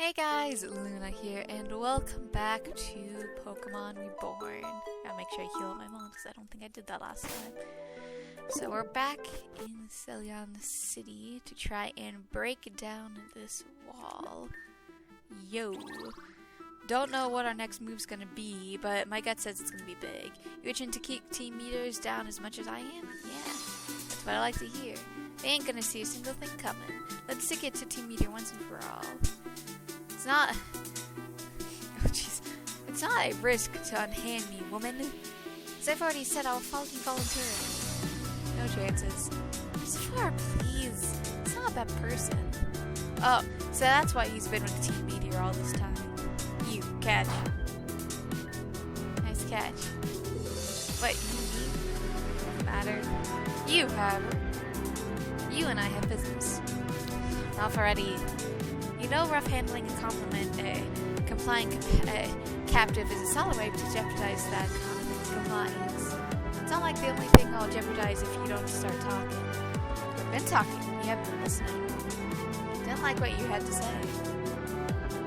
Hey guys, Luna here, and welcome back to Pokémon Reborn. Gotta make sure I heal up my mom because I don't think I did that last time. So we're back in Ceylon City to try and break down this wall. Yo. Don't know what our next move's gonna be, but my gut says it's gonna be big. You itching to keep team meters down as much as I am? Yeah, that's what I like to hear. They ain't gonna see a single thing coming. Let's stick it to team meter once and for all. It's not... Oh, jeez. It's not a risk to unhand me, woman. As I've already said, I'll follow you voluntarily. No chances. Sephora, please. It's not a bad person. Oh, so that's why he's been with Team Meteor all this time. You, catch. Nice catch. But you, doesn't matter. You, however. You and I have business. Enough already. You know, rough handling and complying captive is a solid way to jeopardize that compliance. It's not like the only thing I'll jeopardize if you don't start talking. I've been talking, you haven't been listening. Didn't like what you had to say.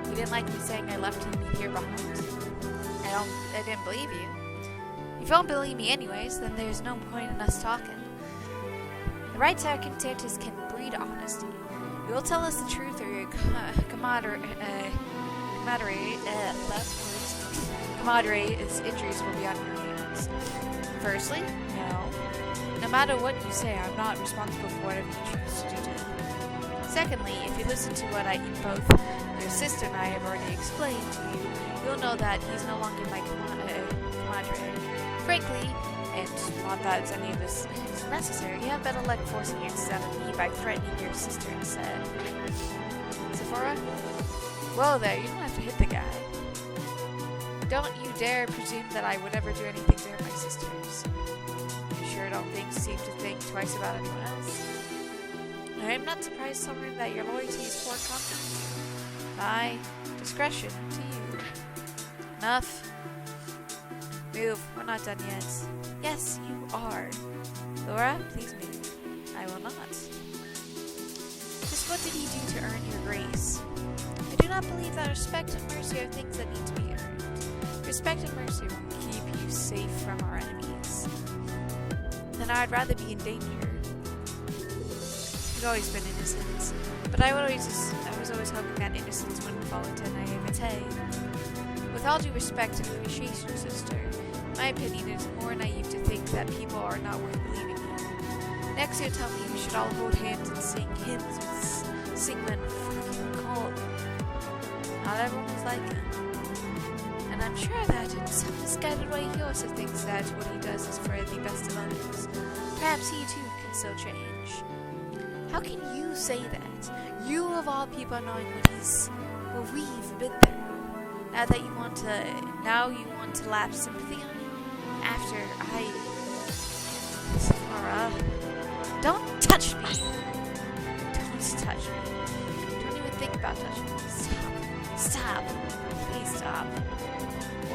You didn't like me saying I left him here behind. I didn't believe you. If you don't believe me anyways, then there's no point in us talking. The right circumstances can breed honesty. You will tell us the truth, or your camaraderie injuries will be on your hands. Firstly, no matter what you say, I'm not responsible for whatever you choose to do. Secondly, if you listen to what both your sister and I have already explained to you, you'll know that he's no longer my camaraderie. Frankly, and not that any of this is necessary, you have better luck forcing your instead of me by threatening your sister instead. Sephora? Whoa there, you don't have to hit the guy. Don't you dare presume that I would ever do anything to hurt my sisters. You sure don't seem to think twice about anyone else? I'm not surprised, Summer, that your loyalty is forthcoming. My discretion to you. Enough. Move, we're not done yet. Yes, you are. Laura, please move. I will not. Just what did he do to earn your grace? I do not believe that respect and mercy are things that need to be earned. Respect and mercy will keep you safe from our enemies. Then I'd rather be in danger. You've always been innocent, but I was always hoping that innocence wouldn't fall into naivete. With all due respect and appreciation, sister, my opinion is more naive to think that people are not worth believing in. Next, you tell me we should all hold hands and sing hymns with Sigmund Cole. Not everyone was like him. And I'm sure that in some misguided way he also thinks that what he does is for the best of others. Perhaps he too can still change. How can you say that? You of all people knowing what we've been through. Now you want to lap sympathy on me? After Sephora, don't touch me! Don't touch me. Don't even think about touching me. Stop. Stop. Please stop.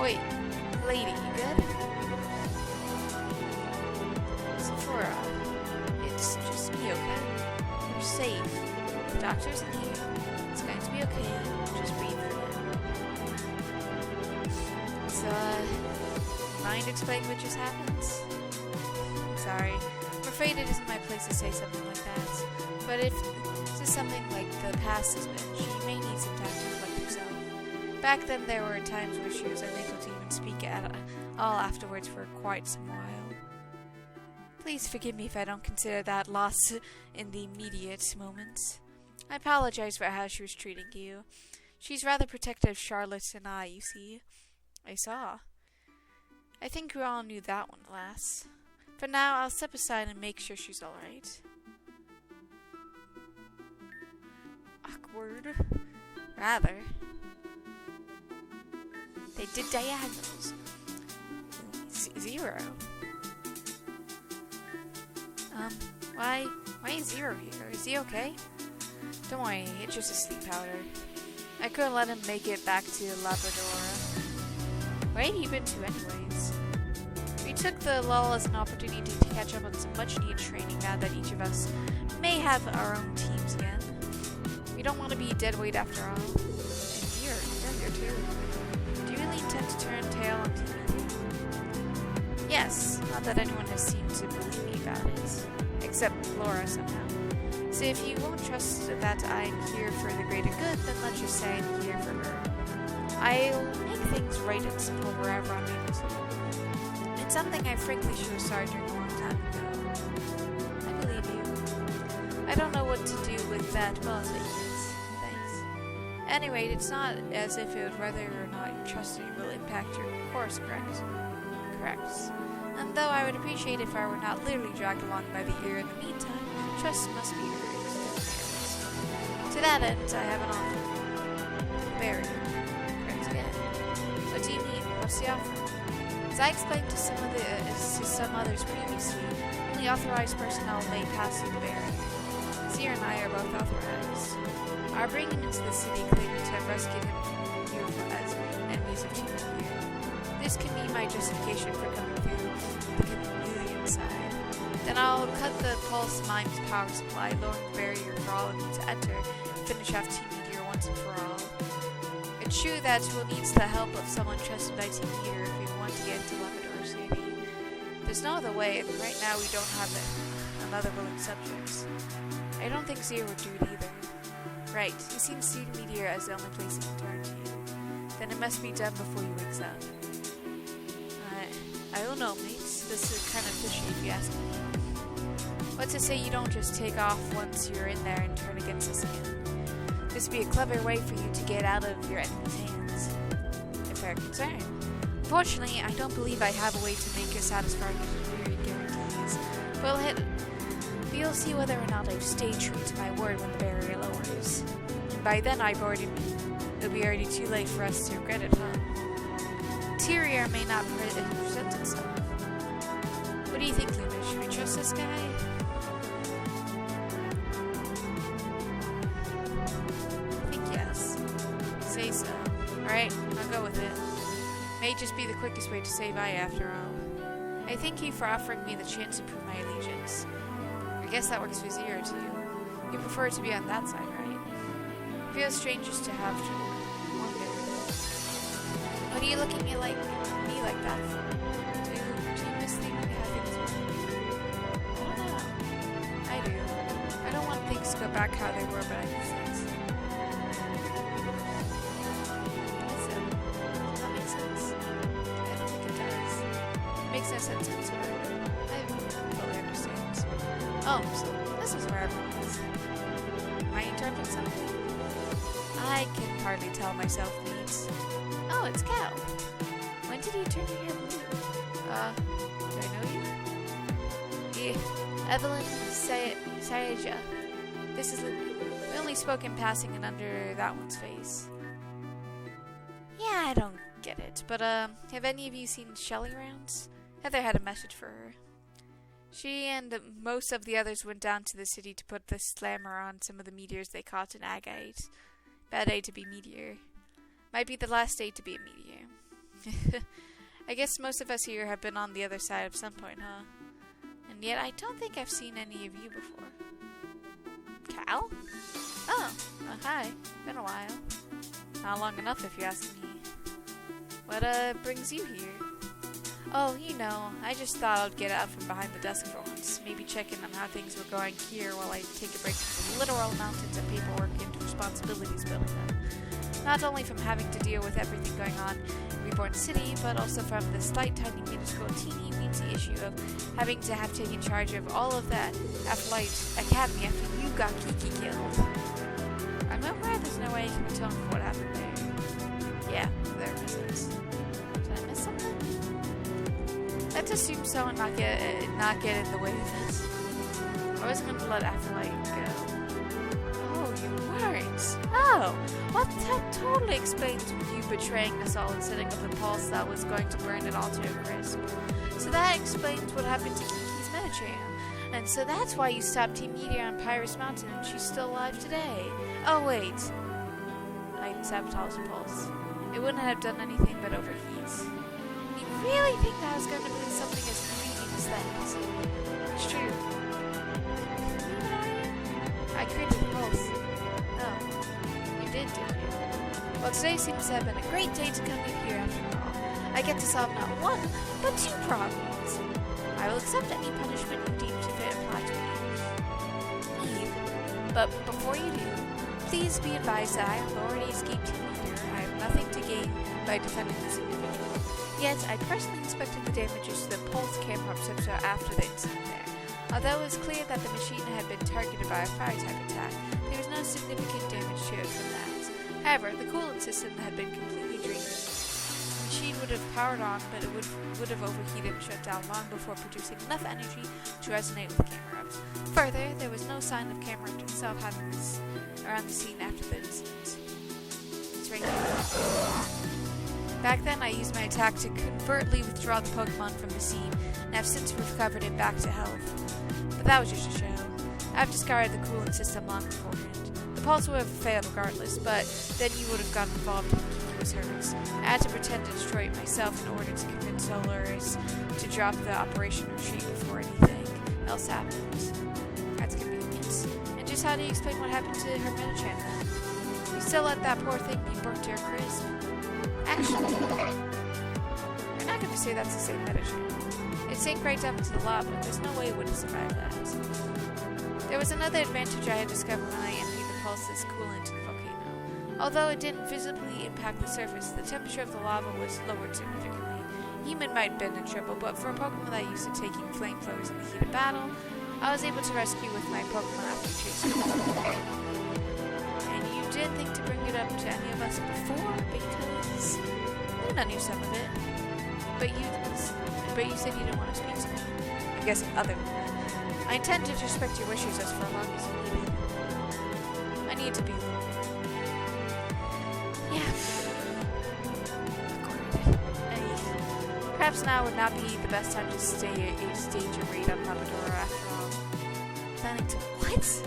Wait, lady, you good? Sephora, it's just me, okay? You're safe. The doctor's in here. It's going to be okay. Just breathe through it. So, mind explaining what just happened? Sorry. I'm afraid it isn't my place to say something like that. But if this is something like the past has been, she may need some time to reflect herself. Back then, there were times where she was unable to even speak at all afterwards for quite some while. Please forgive me if I don't consider that loss in the immediate moment. I apologize for how she was treating you. She's rather protective of Charlotte and I, you see. I saw. I think we all knew that one, lass. For now, I'll step aside and make sure she's alright. Awkward. Rather. They did diagonals. 0. Why is 0 here? Is he okay? Don't worry, it's just a sleep powder. I couldn't let him make it back to Labrador. Where had he been to anyways? We took the lull as an opportunity to catch up on some much-needed training now that each of us may have our own teams again. We don't want to be dead weight after all. tend to turn tail on TV. Yes, not that anyone has seemed to believe me about it. Except Laura somehow. So if you won't trust that I'm here for the greater good, then let's just say I'm here for her. I'll make things right and simple wherever I'm able to. It's something I frankly should have started doing a long time ago. I believe you. I don't know what to do with that, but I'll take it. Thanks. Anyway, it's not as if it would whether or not you trust me will impact your course, correct? Correct. And though I would appreciate if I were not literally dragged along by the ear in the meantime, trust must be earned. To that end, I have an offer. Barrier. Correct again. What do you mean? What's the offer? As I explained to some others previously, only authorized personnel may pass through the barrier. Zir and I are both authorized. Our bringing him into the city claiming to have rescued him from beautiful as enemies of human here. This can be my justification for coming through the chameleon side. Then I'll cut the pulse mime's power supply, lowering the barrier for all of you to enter, and finish off Team Meteor once and for all. It's true that we'll need the help of someone trusted by Team Meteor if we want to get into Labrador City. There's no other way, and right now we don't have another willing subject. I don't think Zir would do it either. Right, he seems Team Meteor as the only place he can turn to. Then it must be done before he wakes up. I don't know, mates. This is kind of fishy if you ask me. What's to say you don't just take off once you're in there and turn against us again? This would be a clever way for you to get out of your enemy's hands. A fair concern. Unfortunately, I don't believe I have a way to make you satisfy your superior guarantees. We'll see whether or not I've stayed true to my word when the barrier lowers. And by then it'll be already too late for us to regret it, huh? Interior may not present itself. What do you think, Luna? Should we trust this guy? I think yes. Say so. Alright, I'll go with it. May just be the quickest way to say bye after all. I thank you for offering me the chance to prove my allegiance. I guess that works for Zero to you. You prefer to be on that side, right? It feels strange just to have to wonder. What are you looking at me like that for? Do you miss things how things were? I don't know. I do. I don't want things to go back how they were, but I miss things. So, that makes sense. I don't think it does. It makes no sense whatsoever. I fully understand. Oh, so this is where everyone is. Am I interpreting something? I can hardly tell myself needs. Oh, it's Cal. When did you turn your hair blue? Do I know you? Evelyn Sayaja. This is Lily. We only spoke in passing and under that one's face. Yeah, I don't get it. But, have any of you seen Shelly around? Heather had a message for her. She and most of the others went down to the city to put the slammer on some of the meteors they caught in Agate. Bad day to be meteor. Might be the last day to be a meteor. I guess most of us here have been on the other side at some point, huh? And yet I don't think I've seen any of you before. Cal? Oh, hi. Been a while. Not long enough if you ask me. What, brings you here? Oh, you know, I just thought I'd get out from behind the desk for once. Maybe check in on how things were going here while I take a break from the literal mountains of paperwork and responsibilities building them. Not only from having to deal with everything going on in Reborn City, but also from the slight, tiny, minuscule, teeny-weensy issue of having to have taken charge of all of that Afterlight Academy after you got Kiki killed. I'm aware there's no way you can atone for what happened there. Yeah, there misses. Did I miss something? Let's assume so and not get in the way of it. I wasn't going to let Afterlight go. Oh, you weren't. Oh, well, that totally explains you betraying us all and setting up the pulse that was going to burn it all to a crisp. So that explains what happened to Kiki's Medicham. And so that's why you stopped Team Meteor on Pyrus Mountain and she's still alive today. Oh, wait. I sabotaged the pulse. It wouldn't have done anything but overheat. You really think that I was going to believe something as creepy as that? It's true. I created the pulse. Oh, you did you? Well, today seems to have been a great day to come in here after all. I get to solve not one, but two problems. I will accept any punishment you deem fit apply to me. Eve, but before you do, please be advised that I am already escaped team leader. I have nothing to gain by defending this individual. Yet, I personally inspected the damages to the pulse camera receptor after the incident there. Although it was clear that the machine had been targeted by a fire-type attack, there was no significant damage to it from that. However, the coolant system had been completely drained. The machine would have powered on, but it would have overheated and shut down long before producing enough energy to resonate with the camera ups. Further, there was no sign of camera itself having this around the scene after the incident. It's right here. Back then, I used my attack to covertly withdraw the Pokemon from the scene, and have since recovered it back to health. But that was just a show. I've discarded the coolant system long beforehand. The pulse would have failed regardless, but then you would have gotten involved in keeping service. I had to pretend to destroy it myself in order to convince Solaris to drop the Operation Retreat before anything else happened. That's convenient. And just how do you explain what happened to her Medicham then? You still let that poor thing be burnt to her crisp? Actually, you're not going to say that's the same Medicham. It sank right down into the lava. There's no way it would have survived that. There was another advantage I had discovered when I emptied the pulse's coolant into the volcano. Although it didn't visibly impact the surface, the temperature of the lava was lowered significantly. Human might have been in trouble, but for a Pokemon that used to taking flamethrowers in the heat of battle, I was able to rescue with my Pokemon after chasing them. And you did think to bring it up to any of us before, because Luna knew some of it. But you said you didn't want to speak to me. I guess other than that. I intend to respect your wishes as for long as you need it. I need to be alone. Yeah. Perhaps now would not be the best time to stage a raid on Labrador after all. Planning to what?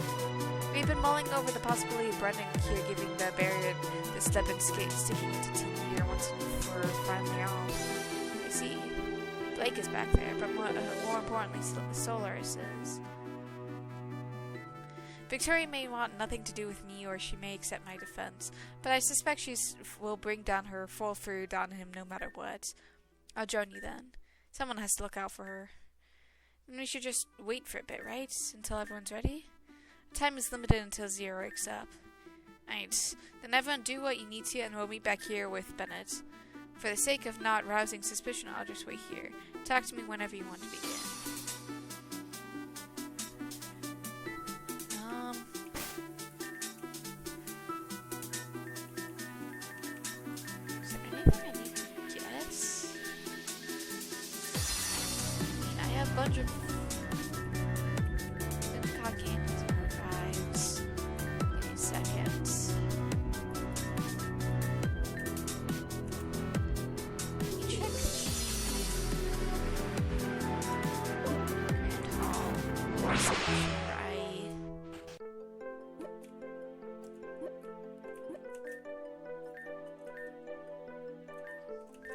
We've been mulling over the possibility of Brendan here giving the barrier the step and sticking into team leader once and for finally all. I see. Blake is back there, but more importantly, Solaris is. Victoria may want nothing to do with me, or she may accept my defense, but I suspect she will bring down her full fruit on him no matter what. I'll join you then. Someone has to look out for her. And we should just wait for a bit, right? Until everyone's ready? Time is limited until Zero wakes up. Right. Then everyone do what you need to, and we'll meet back here with Bennett. For the sake of not rousing suspicion, I'll just wait here. Talk to me whenever you want to begin. Is there anything I need to guess? I mean, I have a bunch of cannons and revives. Give me a second.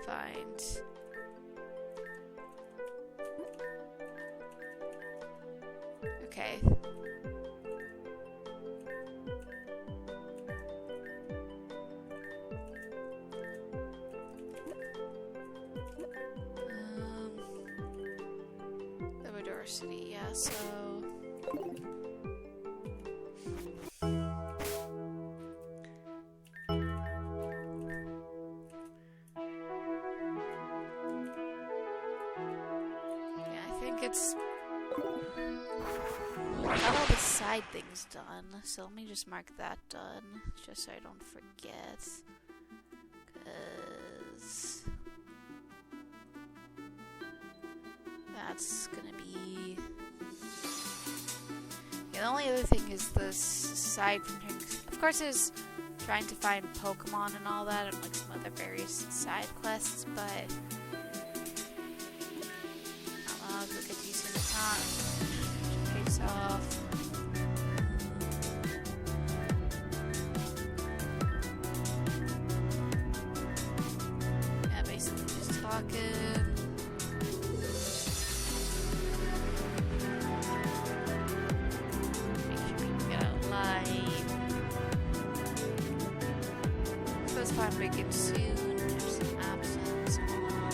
Find. Okay. Labrador City, yeah, so it's got all the side things done, so let me just mark that done, just so I don't forget, because that's gonna be, yeah, the only other thing is the side from things, of course there's trying to find Pokemon and all that, and like some other various side quests, but look at these in the top. Face off. Yeah, basically just talking. Make sure people get out light. Supposed to find Wicked soon. There's some absence. Hold on.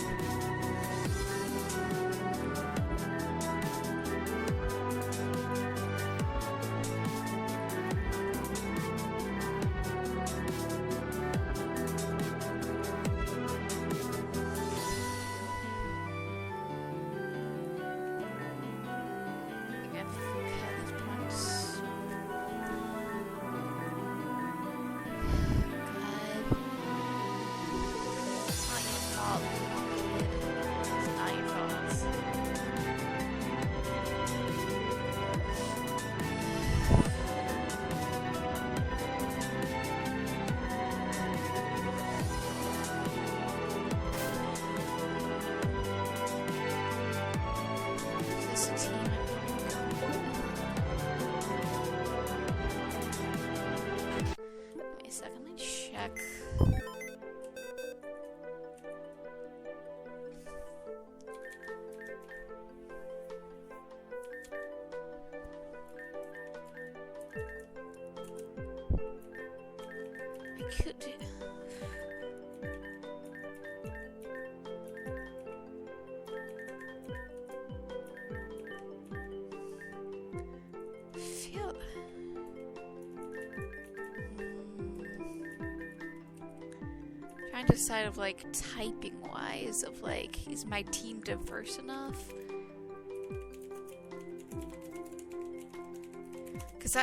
second, let me check. I could do... Trying to decide of like typing wise of like, is my team diverse enough? Cause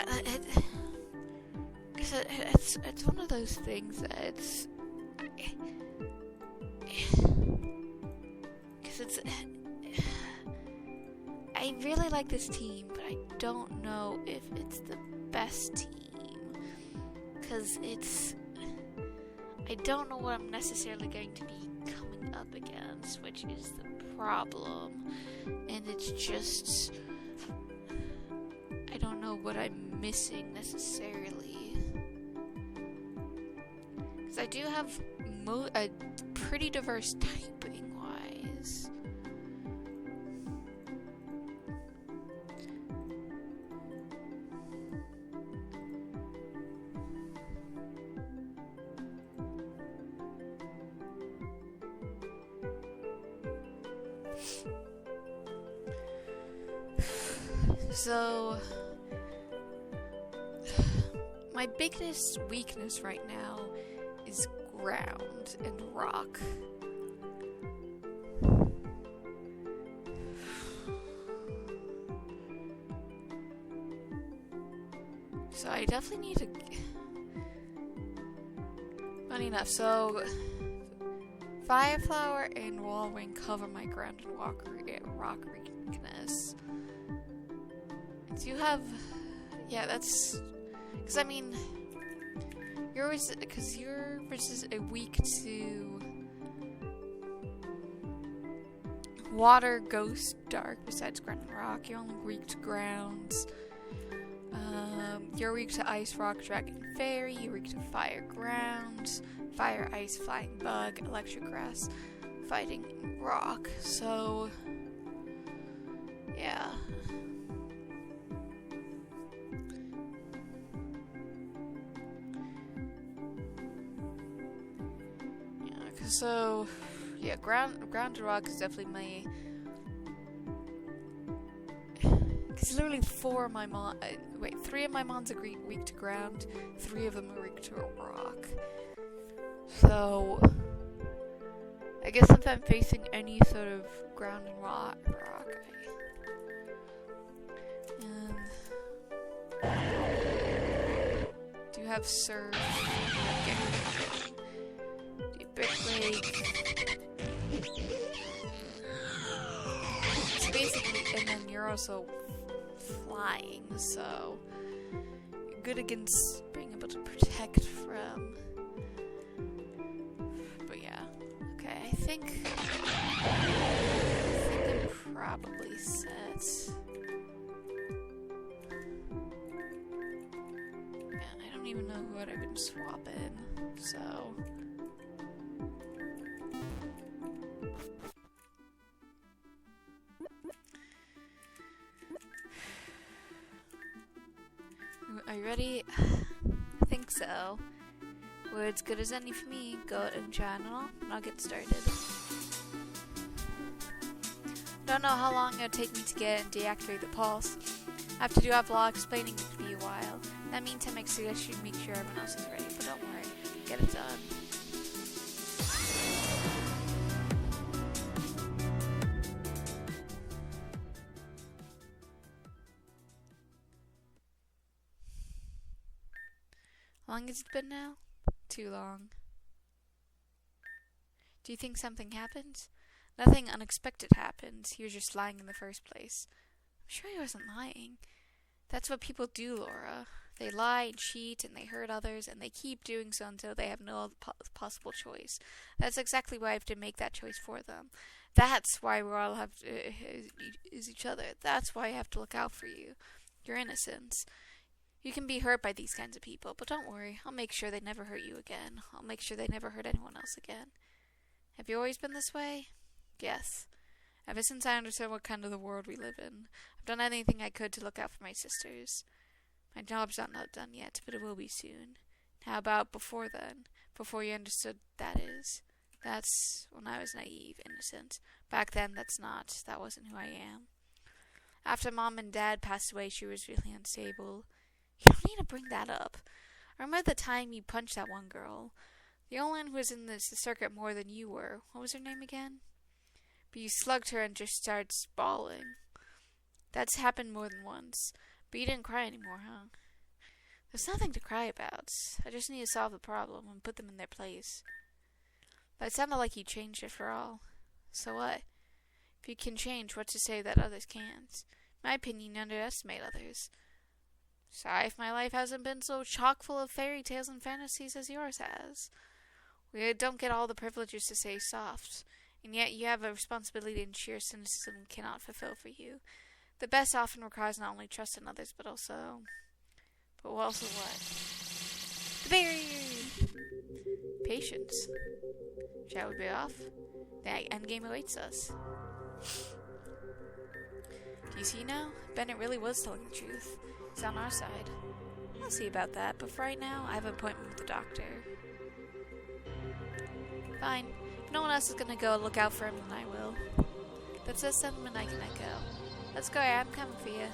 it's one of those things that it's, cause it's, I really like this team, but I don't know if it's the best team, cause it's, I don't know what I'm necessarily going to be coming up against, which is the problem. And it's just, I don't know what I'm missing necessarily. Because I do have a pretty diverse typing wise. So, my biggest weakness right now is ground and rock. So I definitely need to... Funny enough, so... Fire Flower and Wall Wing cover my ground and rock weakness. Do you have... Yeah, that's... Because, I mean... Yours... Because yours is weak to... Water, Ghost, Dark, besides ground and rock. You're only weak to grounds. You're weak to Ice, Rock, Dragon, Fairy. You're weak to Fire, Ground. Fire, Ice, Flying Bug, Electric Grass, Fighting, Rock. So... Yeah... So, yeah, ground and rock is definitely my... Because literally 3 of my mons are weak to ground, 3 of them are weak to rock. So, I guess if I'm facing any sort of ground and rock, do you have Surf? Brick. So basically, and then you're also flying, so you're good against being able to protect from. But yeah, okay. I think I'm probably set. Yeah, I don't even know what I've been swapping, so. Are you ready? I think so. Well, it's good as any for me. Go to the channel, and I'll get started. Don't know how long it'll take me to get and deactivate the pulse. I have to do a vlog explaining it to be a while. In that meantime, I suggest you make sure everyone else is ready, but don't worry, get it done. How long has it been now? Too long. Do you think something happened? Nothing unexpected happened. He was just lying in the first place. I'm sure he wasn't lying. That's what people do, Laura. They lie and cheat and they hurt others and they keep doing so until they have no possible choice. That's exactly why I have to make that choice for them. That's why we all have is each other. That's why I have to look out for you. Your innocence. You can be hurt by these kinds of people, but don't worry. I'll make sure they never hurt you again. I'll make sure they never hurt anyone else again. Have you always been this way? Yes. Ever since I understood what kind of the world we live in, I've done anything I could to look out for my sisters. My job's not done yet, but it will be soon. How about before then? Before you understood that is? That's when I was naive, innocent. Back then, that wasn't who I am. After Mom and Dad passed away, she was really unstable. You don't need to bring that up. I remember the time you punched that one girl. The only one who was in the circuit more than you were. What was her name again? But you slugged her and just started bawling. That's happened more than once. But you didn't cry anymore, huh? There's nothing to cry about. I just need to solve the problem and put them in their place. But it sounded like you changed it for all. So what? If you can change, what's to say that others can't? In my opinion, you underestimate others. Sorry if my life hasn't been so chock full of fairy tales and fantasies as yours has. We don't get all the privileges to stay soft, and yet you have a responsibility and sheer cynicism cannot fulfill for you. The best often requires not only trust in others, but also what? The barrier! Patience. Shall we be off? The endgame awaits us. Do you see now? Bennett really was telling the truth. He's on our side. I'll see about that, but for right now, I have an appointment with the doctor. Fine. If no one else is gonna go look out for him, then I will. That's a sentiment I cannot go. Let's go, I'm coming for you.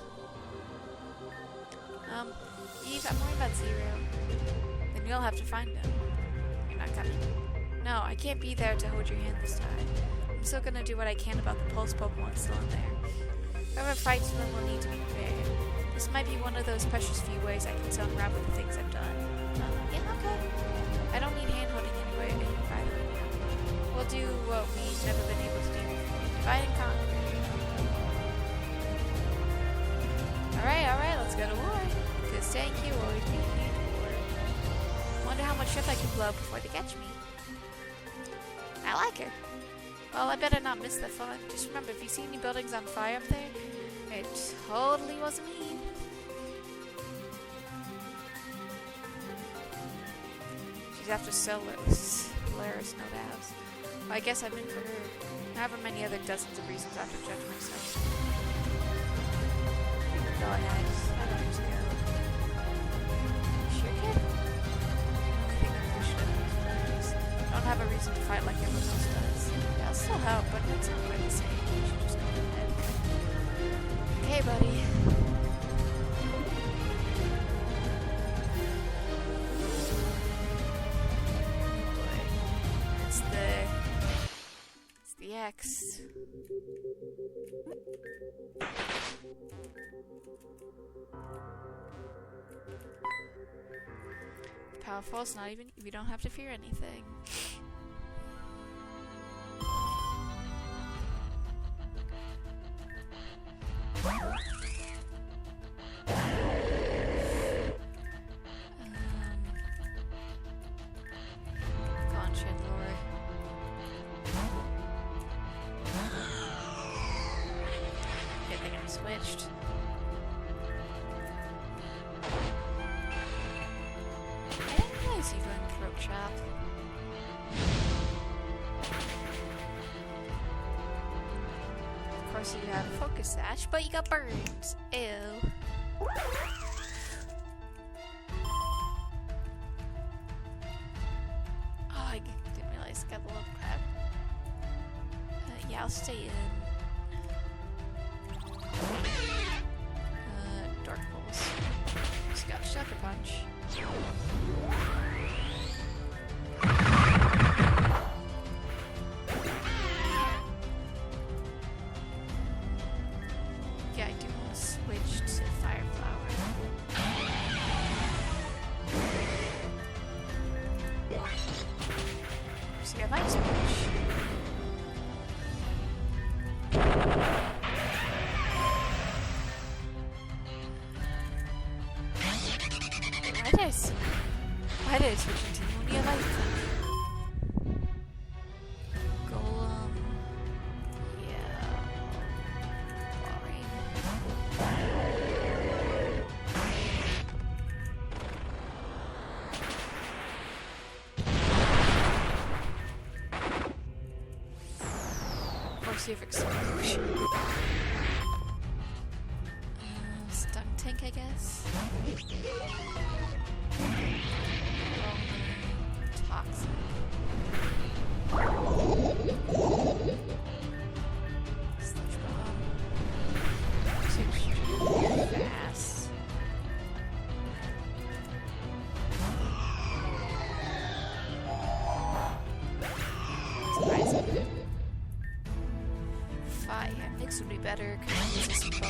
Eve, I'm worried about Zero. Then you'll have to find him. You're not coming? No, I can't be there to hold your hand this time. I'm still gonna do what I can about the Pulse Pokemon still in there. Whoever fights them will need to be prepared. This might be one of those precious few ways I can unravel the things I've done. Yeah, okay. I don't need hand-holding anyway, by the way. We'll do what we've never been able to do before. Divide and conquer. Alright, let's go to war. Because staying here will always be a war. Wonder how much shit I can blow before they catch me. I like her. Well, I better not miss the fun. Just remember, if you see any buildings on fire up there, it totally wasn't me. She's after Solaris, no doubt. Well, I guess I'm in for her. However many other dozens of reasons I have to judge myself. Go ahead. I don't need to go. Sure, kid? The only thing that pushed it is I don't have a reason to fight like everyone else does. Yeah, I'll still help, but it's not quite the same. You should just go ahead. Okay, buddy. It's the X. Powerful, it's not even, we don't have to fear anything. Switched. I didn't realize you were in Throat Trap. Of course you have Focus Sash, but you got burns. Ew. Oh, I didn't realize I got the love crab. Yeah, I'll stay in. Dark Pulse. Just got Sucker Punch. Yeah, I do want to switch to Fire Flower. So yeah, I might switch. Why did I switch into Monia Life? Golem. Yeah. Boring. of explosion. Stun tank, I guess. Toxic. Sludge bomb. Fast. Fire. Mix would be better because it uses both.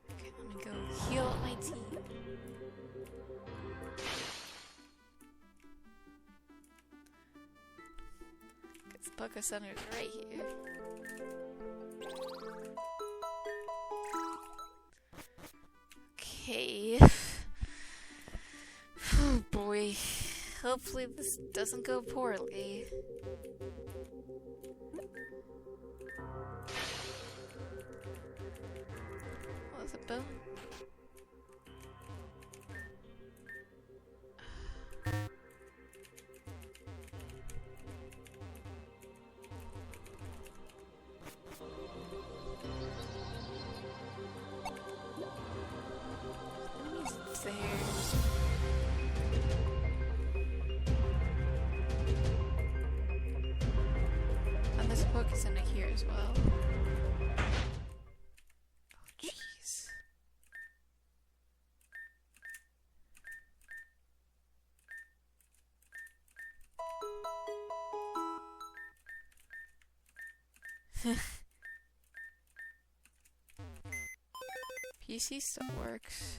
Okay, let me go heal up my team. Because the Poké Center is right here. Okay. Oh boy. Hopefully this doesn't go poorly. What was it, Bill? There. And there's a Poké Center here as well. Oh, jeez. PC still works.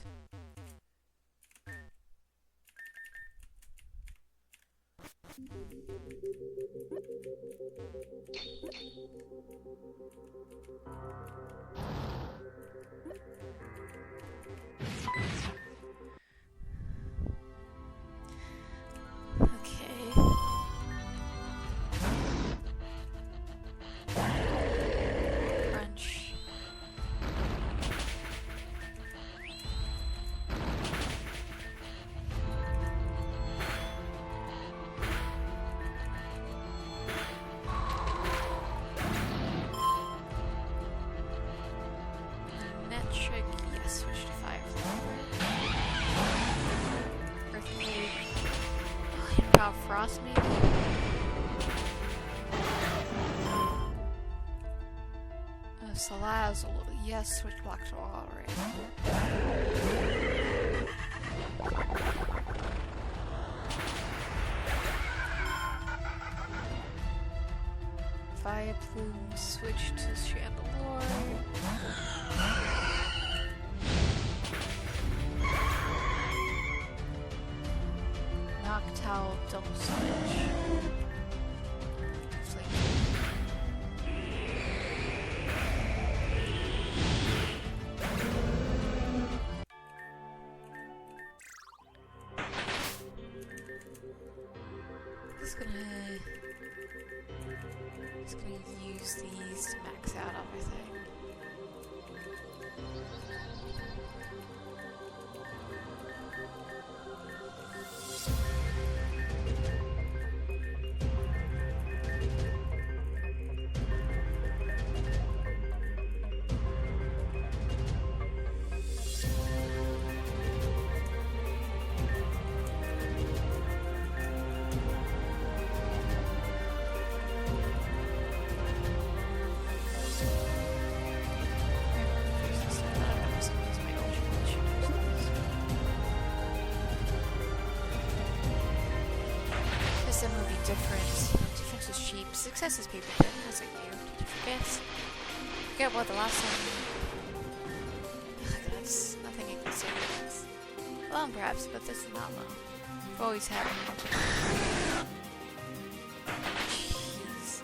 Frost maybe? Salazzle, yes, switch block to all right. Fire Plume, switch to Chandelure. Noctowl, double switch. Just gonna use these to max out everything. Will be different. Defense is cheap. Success is paper thin. Was it you? Did you forget? Forget what the last time. That's nothing inconsiderate. Well, perhaps, but this is not low. I've always had it. Jeez.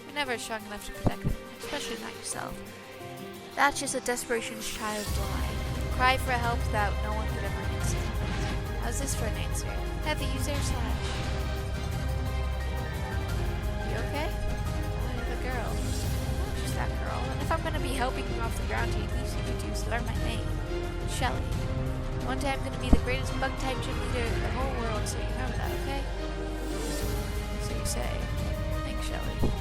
You're never strong enough to protect them, especially not yourself. That's just a desperation's child's lie. Cry for help that no one could ever answer. How's this for an answer? Have the user slash. Okay? I'm the girl. She's that girl. And if I'm gonna be helping you off the ground, you at least introduce, learn my name. Shelly. One day I'm gonna be the greatest bug-type gym leader in the whole world, so you remember that, okay? So you say. Thanks, Shelly.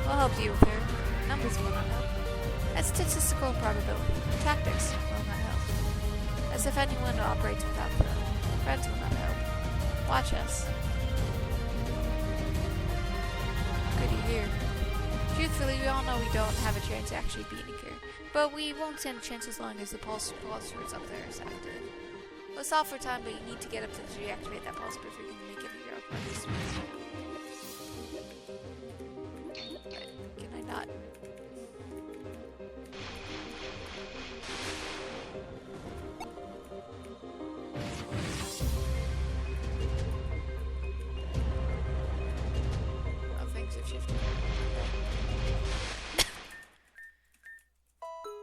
I'll help you with her. Numbers will not help. As statistical probability. Tactics will not help. As if anyone operates without them. Friends will not help. Watch us. Good to hear. Truthfully, we all know we don't have a chance of actually beating her. But we won't stand a chance as long as the pulse is up there is active. We'll stop for time, but you need to get up to reactivate that pulse before you can make it your progress. Can I not? Oh, things have shifted.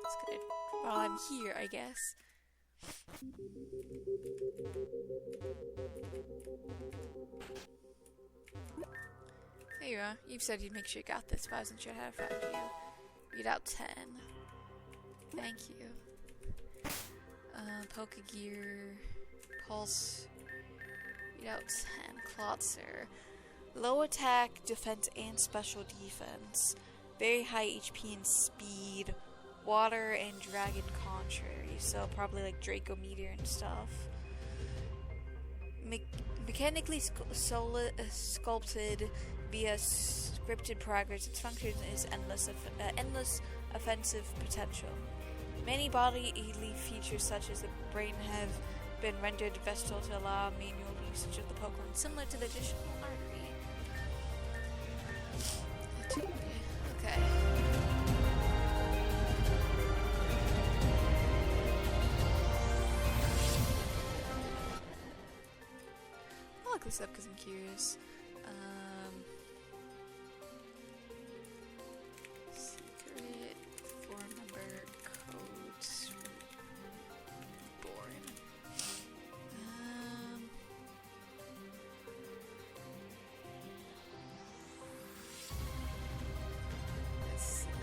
That's good. While I'm here, I guess. There you are. You've said you'd make sure you got this, but I wasn't sure how to find you. Read out 10. Thank you. Pokegear. Pulse. Read out 10. Clawitzer. Low attack, defense, and special defense. Very high HP and speed. Water and dragon contrary. So probably like Draco Meteor and stuff. Mechanically sculpted via scripted progress, its function is endless offensive potential. Many bodily features such as the brain have been rendered versatile to allow manual usage of the Pokemon, similar to the additional artery. Okay. I'll look this up because I'm curious. Secret phone number codes Reborn. Let's see here.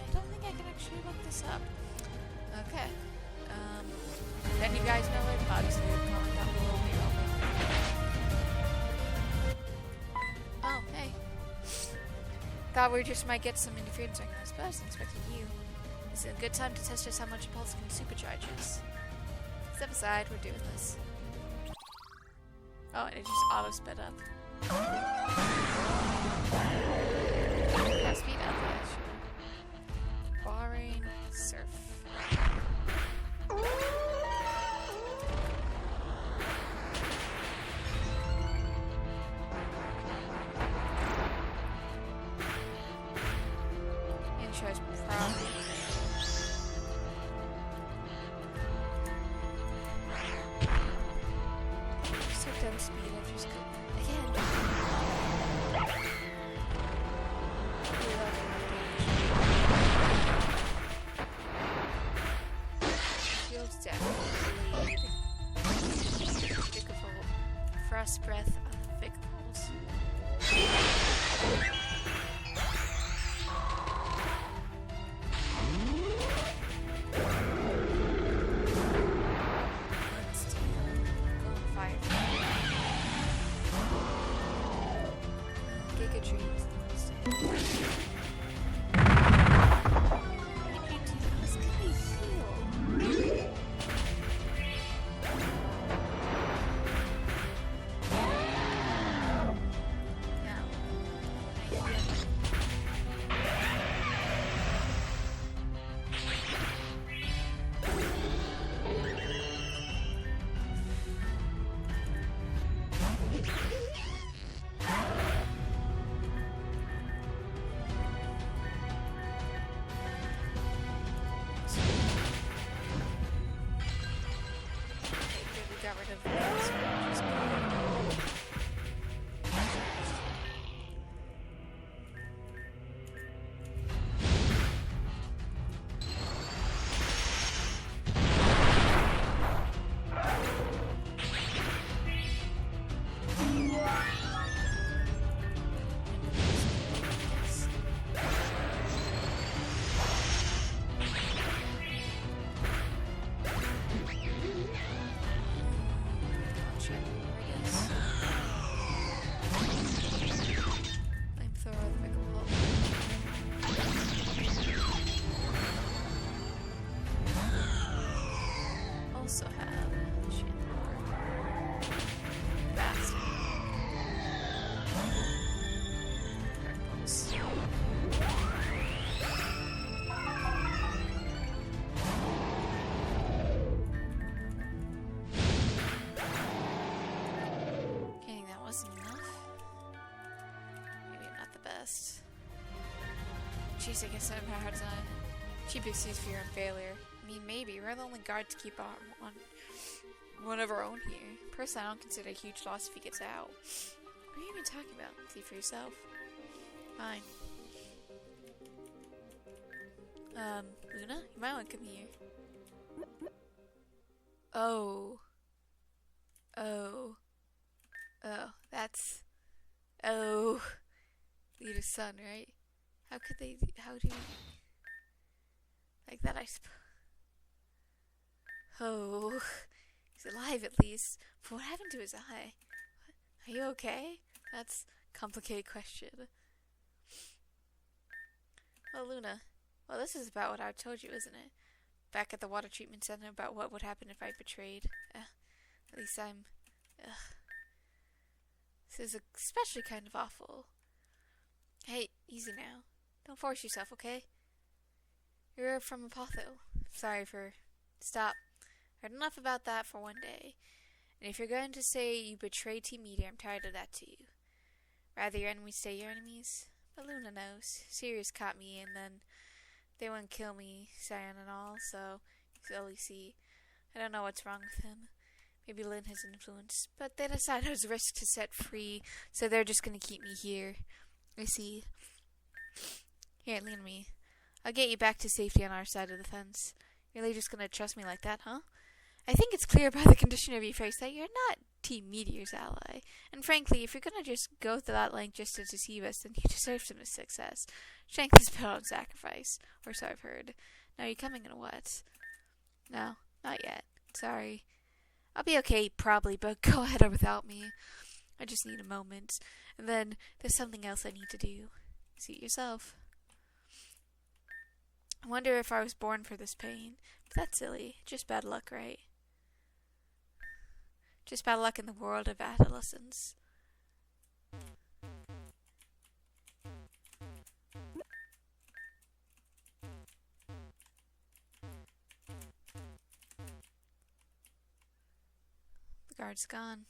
I don't think I can actually look this up. Okay. Then you guys know it. Obviously, comment down below. Oh, hey. Thought we just might get some interference right now, but I wasn't expecting you. This is a good time to test just how much a pulse can supercharge us. Step aside, we're doing this. Oh, and it just auto sped up. Yeah, speed up, yeah, sure. Barring surf. Intro's probably. So dumb speed, I just couldn't. Again. Field deck. Lead. Beautiful. Frost breath. Thick pulse. Jeez, I guess I have a hard time. Cheap excuse for your own failure. I mean, maybe. We're the only guard to keep one of our own here. Personally, I don't consider it a huge loss if he gets out. What are you even talking about? See for yourself. Fine. Luna? You might want to come here. Oh. Oh. Oh, that's... Oh. Leader's son, right? How could they... How do you... Like that, I suppose. Oh. He's alive, at least. But what happened to his eye? Are you okay? That's a complicated question. Well, Luna. Well, this is about what I told you, isn't it? Back at the water treatment center about what would happen if I betrayed. At least I'm... This is especially kind of awful. Hey, easy now. Don't force yourself, okay? You're from Apotho. Sorry for... Stop. Heard enough about that for one day. And if you're going to say you betrayed Team Meteor, I'm tired of that too. Rather your enemies stay your enemies. But Luna knows. Sirius caught me and then they wouldn't kill me, Cyan and all, so you see. I don't know what's wrong with him. Maybe Lynn has influence. But they decided it was a risk to set free, so they're just gonna keep me here. I see. Here, lean me. I'll get you back to safety on our side of the fence. You're really just gonna trust me like that, huh? I think it's clear by the condition of your face that you're not Team Meteor's ally. And frankly, if you're gonna just go to that length just to deceive us, then you deserve some success. Strength is built on sacrifice, or so I've heard. Now, you coming in what? No, not yet. Sorry. I'll be okay, probably, but go ahead or without me. I just need a moment. And then, there's something else I need to do. See it yourself. I wonder if I was born for this pain. But that's silly. Just bad luck, right? Just bad luck in the world of adolescence. The guard's gone.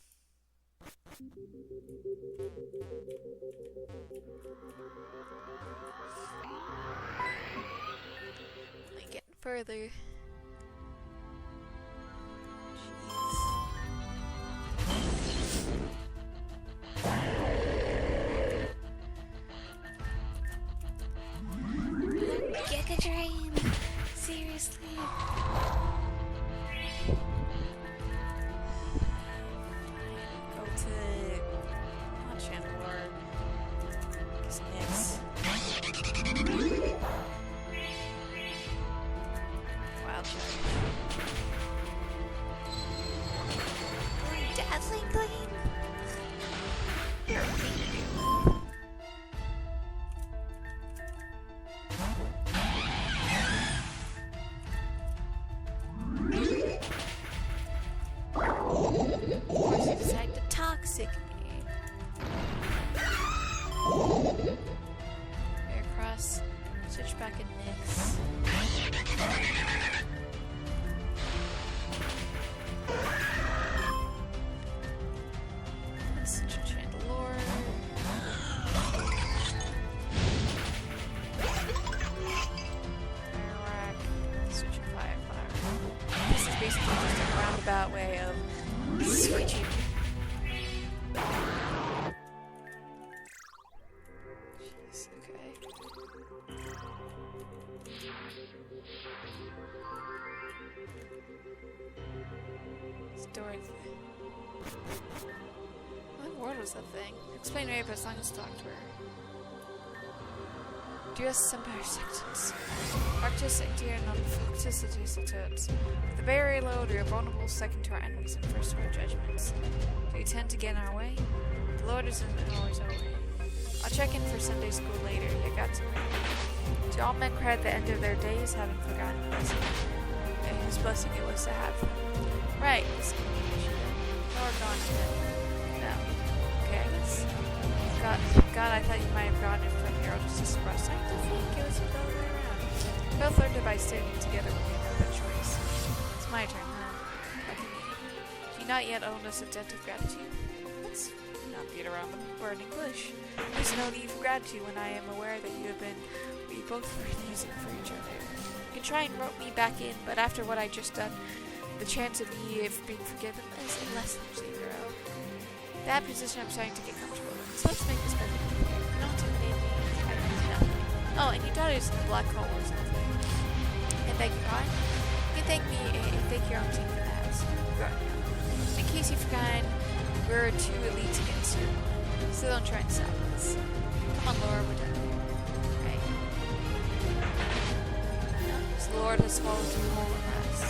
Only getting further. Drain. Seriously. Go to channel or just mix. Wild charge. Dazzling gleam. Across, switch back and mix. Switch to Chandelure. Fire switch to Fire. This is basically just a roundabout way of switching. What was that thing? Explain to me, but as long as I talk to her. Du-S Empire Sectors. Arctis and Deer non-Focus Institutes. With the barrier load, we are vulnerable second to our enemies and first to our judgments. Do you tend to get in our way? The Lord isn't always our way. I'll check in for Sunday school later. You got to know. To all men cry at the end of their days, having forgotten whose blessing it was to have them. Right, this communication. Lord gone again. No. Okay, I guess. God, I thought you might have gotten it from your own sister. I think it was the other way around. We both learned it by standing together when we made that choice. It's my turn, huh? Do you not yet own us a debt of gratitude? Let's not beat around the word in English. There's no need for gratitude when I am aware that you have been both worth using for each other. You can try and rope me back in, but after what I just done, the chance of me being forgiven is less than 0. That position I'm starting to get comfortable in. So let's make this perfectly clear. You don't intimidate me. I do nothing. Oh, and you thought it was the black hole or something. And beg your pardon? You can thank me and thank your own team for that. In case you've forgotten, we're 2 elites against you. So don't try and stop us. Come on, Laura, we're done here. Right? No, the Lord has swallowed through all of us.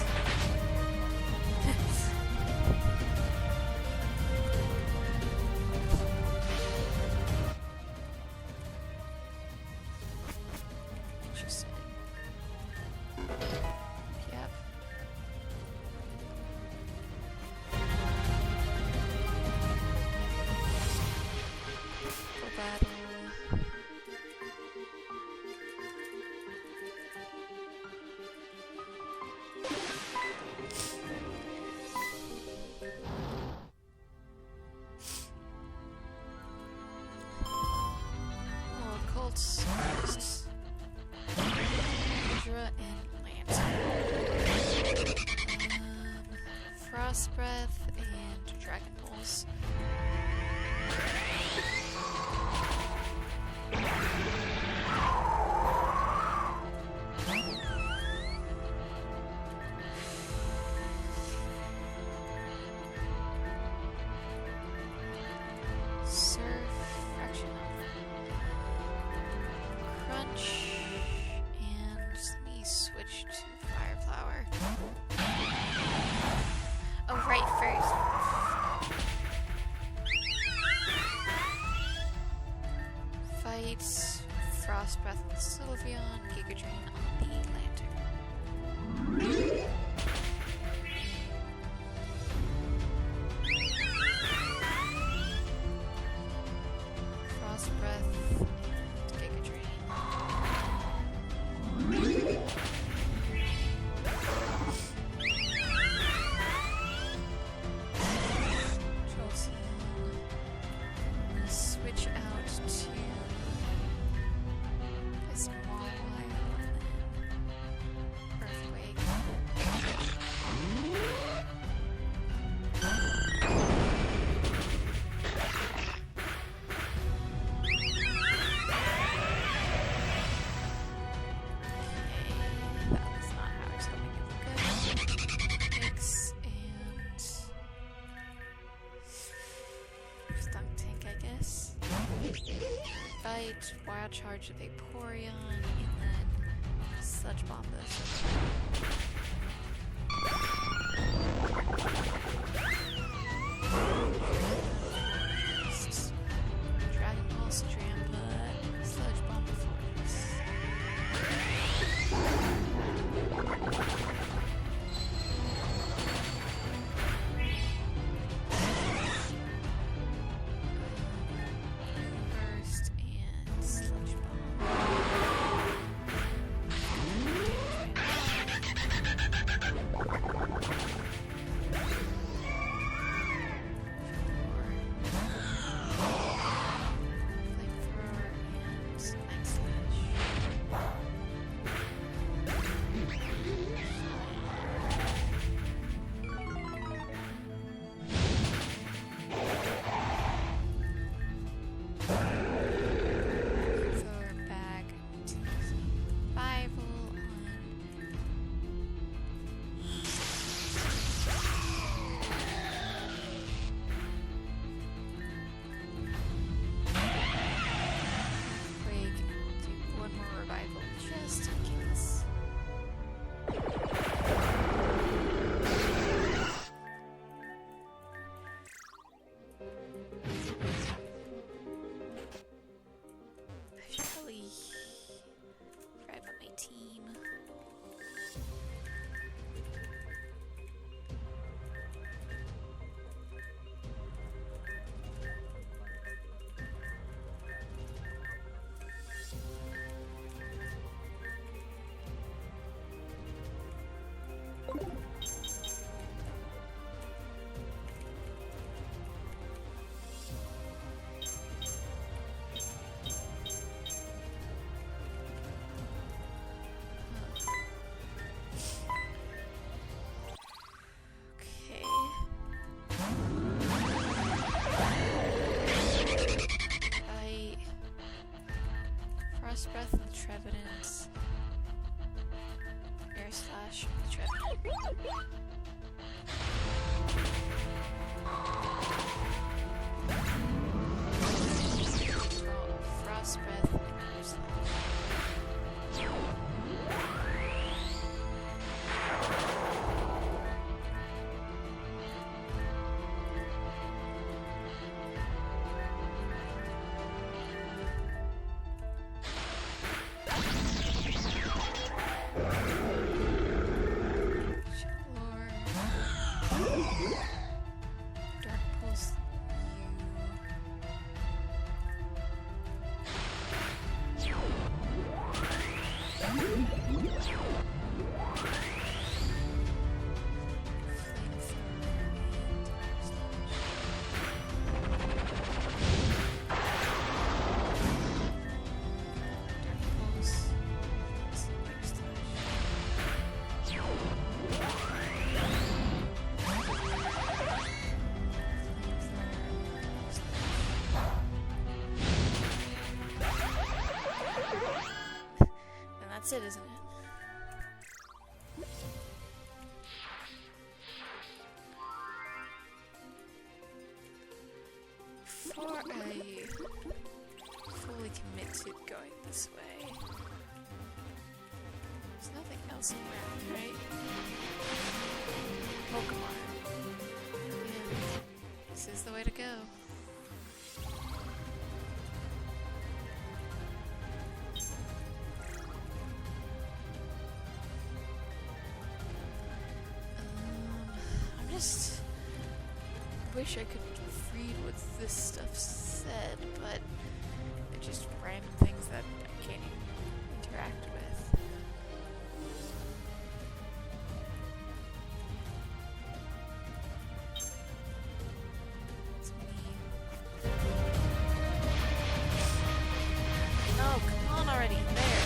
Interesting. Yep. Full battle. Oh, Colts. Hydra and Lance. Frost Breath and Dragon Pulse. Surf, fraction crunch, and let me switch to Fire Flower. Oh, right, first. Fight Frost Breath with Sylveon, Giga Drain on the Lantern. Frost Breath and Giga Drain. Jolteon. Switch out to a small wild and then Earthquake. That was not how I was hoping it would go. Mix and Stunk Tank, I guess. Bite, Wild Charge with Vaporeon, and then Sludge Bomb this. Dragon Pulse, Drampa, Sludge Bomb before this. Burst and Sludge Bomb. Flamethrower and Night Slash. Thrower back to survival Quake, do one more revival just in case. I should probably grab up my team. Frost Breath and Trevenant. Air Slash and Trevenant. Frost Breath and Air Slash. That's it, isn't it? Before I fully commit to going this way, there's nothing else around, right? Pokémon. Yeah. This is the way to go. I wish I could read what this stuff said, but it's just random things that I can't even interact with. It's me. No, come on already. There.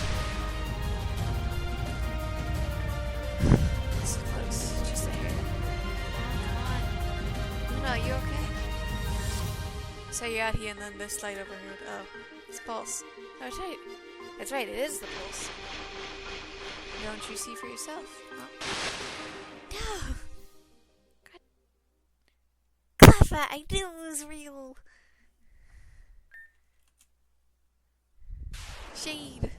This is close. Just a hair. No, you okay? So you're out here and then this light overheard. Oh, it's Pulse. Oh, that's right. That's right, it is the Pulse. Don't you see for yourself? Huh? No! God. Cleffa, I knew it was real! Shade!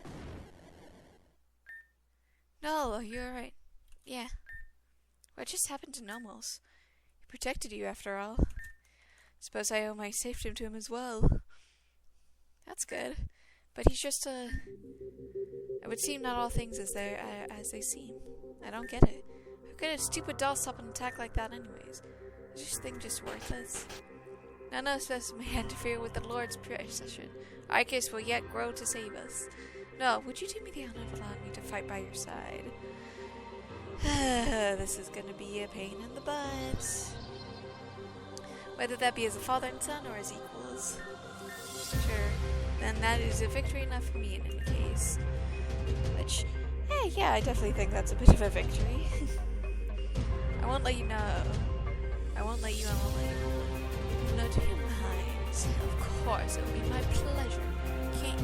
No, you're right. Yeah. What just happened to Nomos? Protected you after all. Suppose I owe my safety to him as well. That's good. But he's just a... It would seem not all things as they seem. I don't get it. How could a stupid doll stop an attack like that anyways? Is this thing just worthless? None of us may interfere with the Lord's procession. Arceus will yet grow to save us. No, would you do me the honor of allowing me to fight by your side? This is gonna be a pain in the butt. Whether that be as a father and son or as equals. Sure, then that is a victory enough for me in any case. Which, hey, yeah, I definitely think that's a bit of a victory. I won't let you know. I won't let you. No, do you mind? Of course, it will be my pleasure. Can't.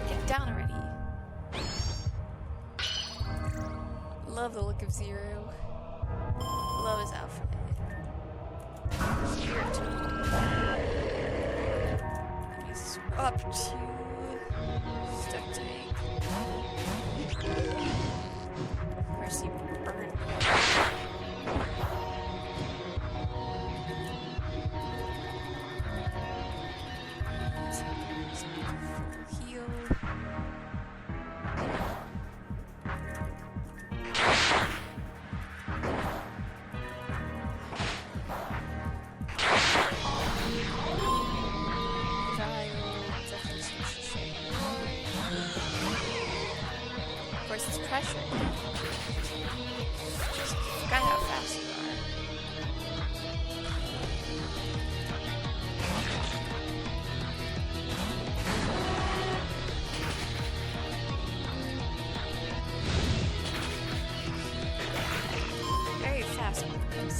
Get down already. Love the look of Zero. Love his outfit. He's up to stuck to me. Mercy burn. Heal. This pressure. Forgot how fast you are. Very fast movements.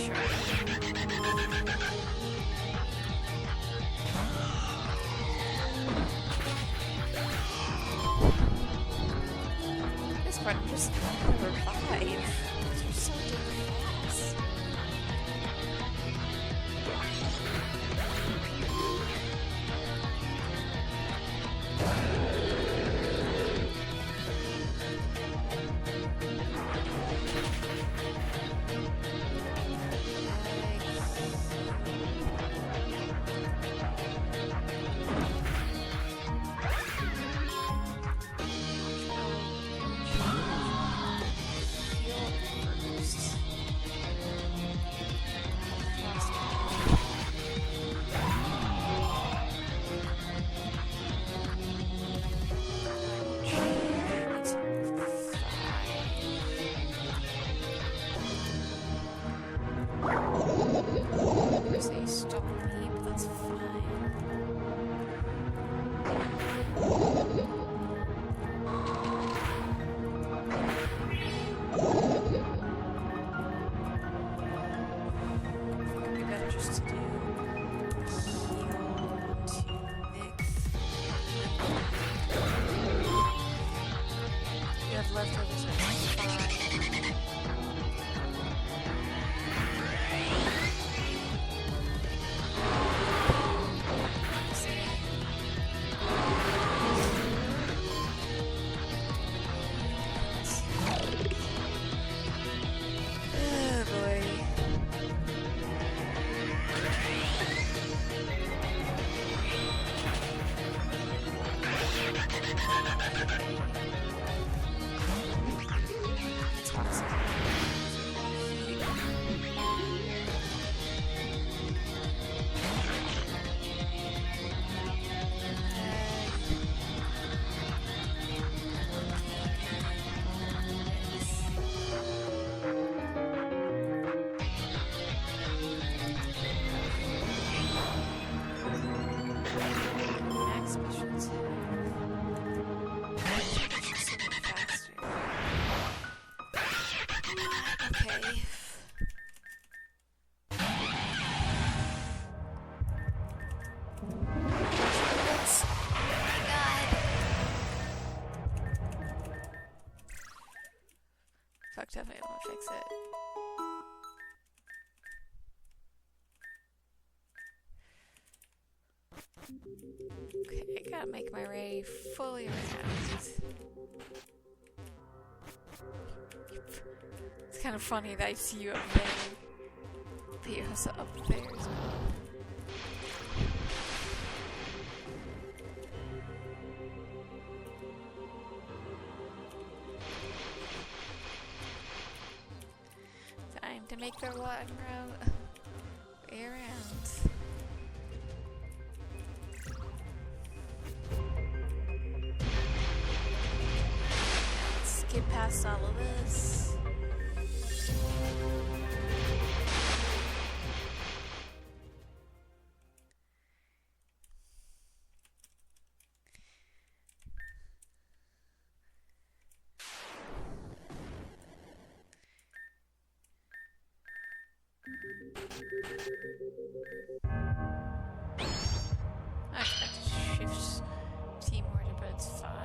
Sure. This part I'm just gonna revive. You're so damn fast. Say stop me, but that's fine. Be better just to do heal to Nick. You have leftovers at 5. Fucked up, I want to fix it. Okay, I gotta make my way fully around. It's kind of funny that I see you up there. But you're also up there as well. Time to make their walk route way around. Let's get past all of this. I expect to shift team order, but it's fine.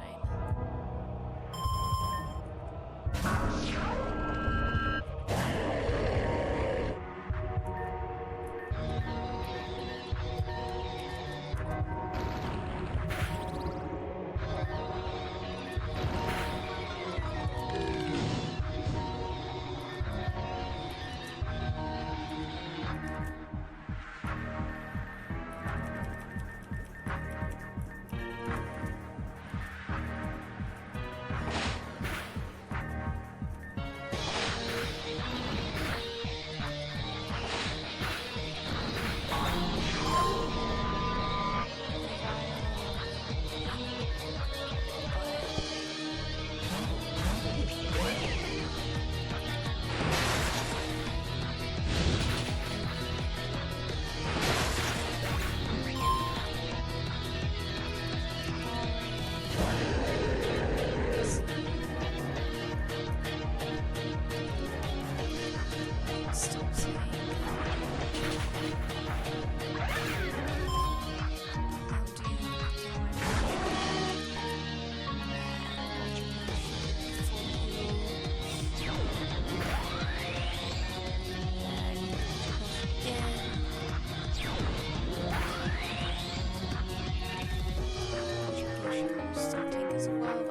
as well.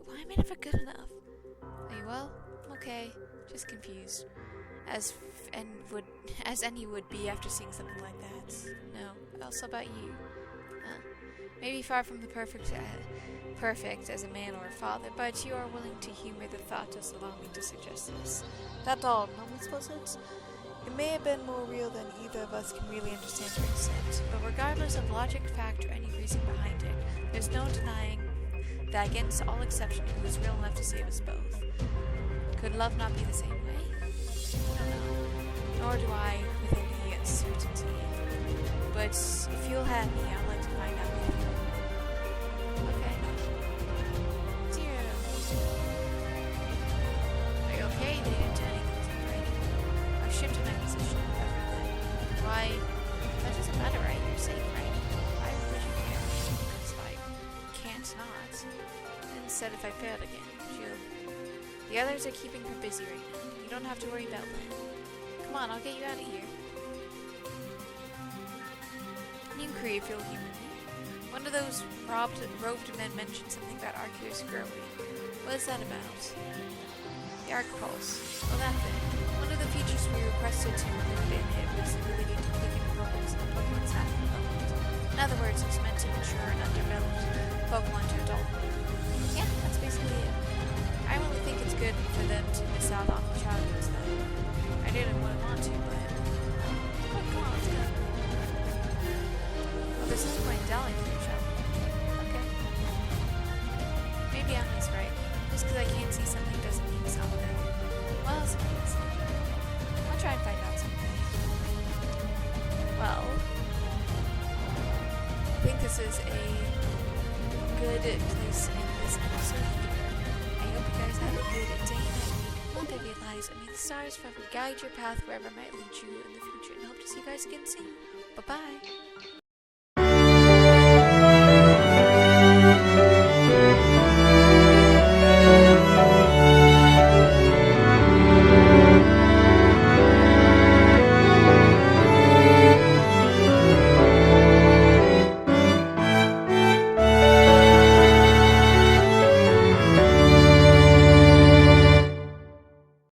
Why am I never good enough? Are you well? Okay, just confused. As any would be after seeing something like that. No, also about you. Maybe far from the perfect as a man or a father, but you are willing to humor the thought, just allow me to suggest this. That's all, no one supposes? It may have been more real than either of us can really understand or accept. But regardless of logic, fact, or any reason behind it, there's no denying that against all exception it was real enough to save us both. Could love not be the same way? I don't know. Nor do I with any certainty. But if you'll have me, I'd like to find out with you. Okay. Zero. Are you okay? They didn't do anything, right? I've shifted my position and everything. Why? That doesn't matter, right? You're safe, right? Why would you care? Because I can't not. Instead, if I failed again, the others are keeping her busy right now. You don't have to worry about that. Come on, I'll get you out of here. You can create if you'll humor me. One of those robed men mentioned something about Arceus growing. What is that about? The Arc Pulse. Well, that thing. One of the features we requested to include in it was the ability to quicken progress in Pokemon's half development. In other words, it's meant to mature an underdeveloped Pokemon to adulthood. Yeah, that's basically it. I only think it's good for them to miss out on childhoods then. I didn't want to, but... Oh, come on, let's go. Well, there's no point in dallying for each other. Okay. Maybe I'm just right. Just because I can't see something doesn't mean something. Well, it's amazing. I'll try and find out someday. Well... I think this is a good place to end this episode. I hope you guys have a good day, night, week, month of your lives, and may the stars forever guide your path wherever it might lead you in the future, and hope to see you guys again soon. Bye-bye!